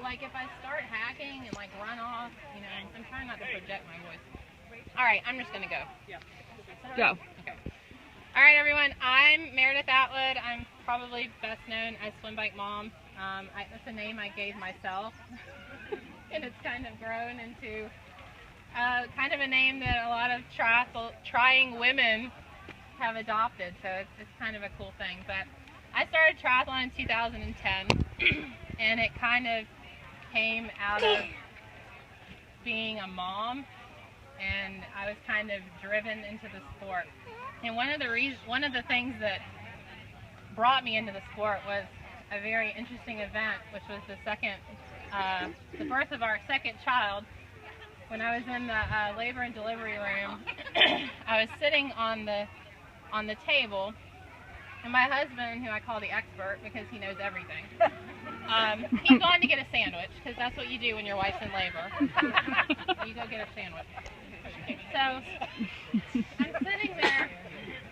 like if I start hacking and like run off, you know, I'm trying not to project my voice. All right, I'm just gonna go. Go. Okay. All right, everyone. I'm Meredith Atwood. I'm probably best known as Swim Bike Mom. That's a name I gave myself, and it's kind of grown into kind of a name that a lot of trying women have adopted. So it's kind of a cool thing. But I started triathlon in 2010, and it kind of came out of being a mom, and I was kind of driven into the sport. And one of the things that brought me into the sport was a very interesting event, which was the birth of our second child. When I was in the labor and delivery room, I was sitting on the table, and my husband, who I call the expert because he knows everything, he's gone to get a sandwich, because that's what you do when your wife's in labor. You go get a sandwich. So I'm sitting there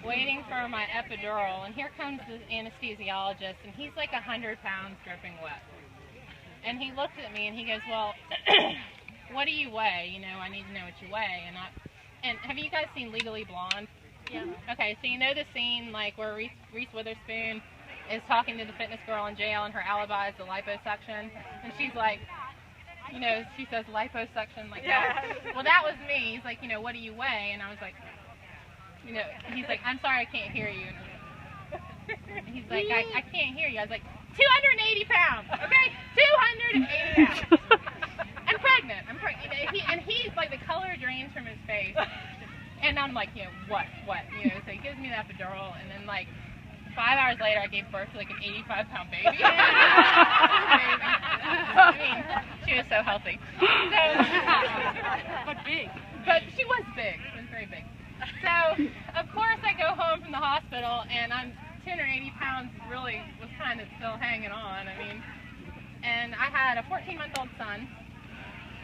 waiting for my epidural, and here comes the anesthesiologist, and he's like 100 pounds dripping wet. And he looked at me and he goes, well, what do you weigh? You know, I need to know what you weigh. And have you guys seen Legally Blonde? Yeah. Okay, so you know the scene like where Reese Witherspoon is talking to the fitness girl in jail, and her alibi is the liposuction, and she's like, you know, she says liposuction like that. Well, that was me. He's like, you know, what do you weigh? And I was like, you know, he's like, I'm sorry, I can't hear you. And he's like, I can't hear you. I was like, 280 pounds, okay? 280 pounds. I'm pregnant. And he's like, the color drains from his face. And I'm like, you know, what? You know, so he gives me the epidural, and then like 5 hours later, I gave birth to like an 85-pound baby. I mean, she was so healthy. So, But big. But she was big. She was very big. So, of course, I go home from the hospital, and I'm 280 pounds, really was kind of still hanging on. I mean, and I had a 14-month-old son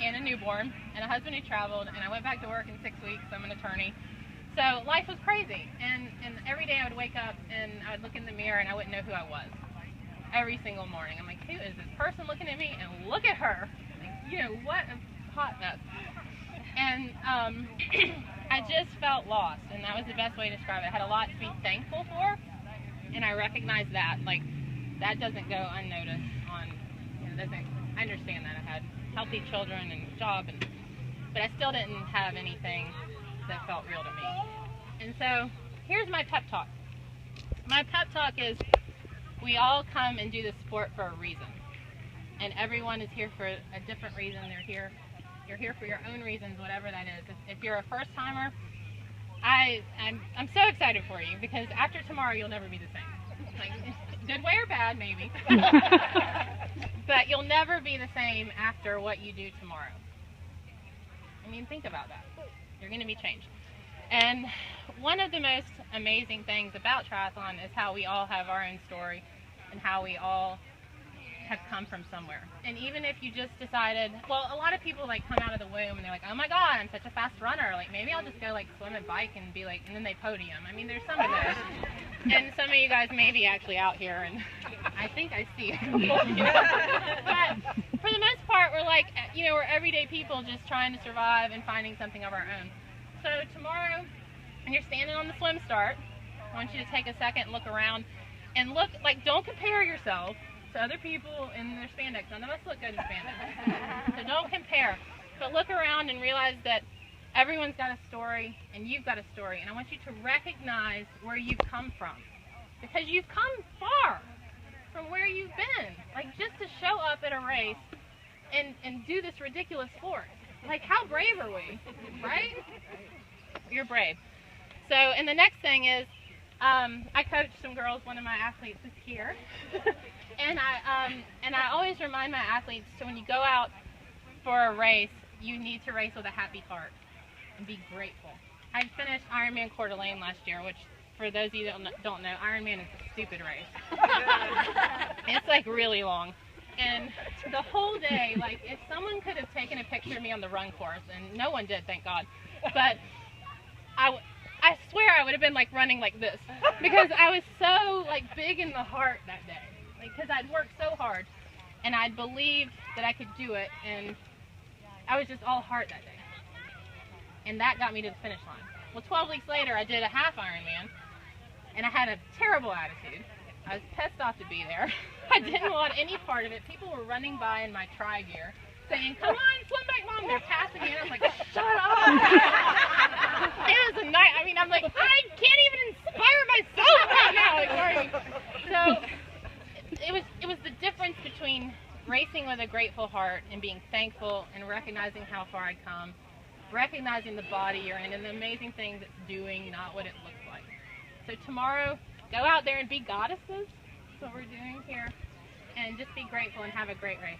and a newborn and a husband who traveled, and I went back to work in 6 weeks. I'm an attorney. So life was crazy, and every day I would wake up and I would look in the mirror and I wouldn't know who I was. Every single morning. I'm like, who is this person looking at me? And look at her. Like, you know, what a hot mess. And I just felt lost, and that was the best way to describe it. I had a lot to be thankful for, and I recognized that. Like, that doesn't go unnoticed I understand that. I had healthy children and a job, but I still didn't have anything that felt real to me. And so here's my pep talk. My pep talk is, we all come and do this sport for a reason, and everyone is here for a different reason. You're here for your own reasons, whatever that is. If you're a first timer, I'm so excited for you, because after tomorrow you'll never be the same. Like, good way or bad, maybe. But you'll never be the same after what you do tomorrow. I mean, think about that. You're going to be changed. And one of the most amazing things about triathlon is how we all have our own story, and how we all have come from somewhere. And even if you just decided, well, a lot of people like come out of the womb and they're like, oh my god, I'm such a fast runner, like maybe I'll just go like swim and bike and be like, and then they podium. I mean, there's some of those. And some of you guys may be actually out here, and I think I see it. But for the most part, we're like, you know, we're everyday people just trying to survive and finding something of our own. So tomorrow, when you're standing on the swim start, I want you to take a second, look around, and look, like, don't compare yourself to other people in their spandex. None of us look good in spandex. So don't compare. But look around and realize that everyone's got a story, and you've got a story. And I want you to recognize where you've come from. Because you've come far from where you've been. Like, just to show up at a race and do this ridiculous sport. Like, how brave are we? Right? You're brave. So, and the next thing is, I coach some girls. One of my athletes is here. And I always remind my athletes, so when you go out for a race, you need to race with a happy heart and be grateful. I finished Ironman Coeur d'Alene last year, which, for those of you that don't know, Ironman is a stupid race. It's like really long. And the whole day, like, if someone could have taken a picture of me on the run course, and no one did, thank God, but I swear I would have been like running like this, because I was so like big in the heart that day, like, because I'd worked so hard. and I believed that I could do it, and I was just all heart that day. And that got me to the finish line. Well, 12 weeks later, I did a half Ironman, and I had a terrible attitude. I was pissed off to be there. I didn't want any part of it. People were running by in my tri-gear saying, "Come on, swim back, Mom." They're passing me, and I'm like, "Shut up." It was a night. I mean, I'm like, I can't even inspire myself right now. Like, sorry. So it was the difference between racing with a grateful heart and being thankful and recognizing how far I'd come, recognizing the body you're in, and the amazing thing that's doing, not what it looks like. So tomorrow, go out there and be goddesses. That's what we're doing here. And just be grateful and have a great race.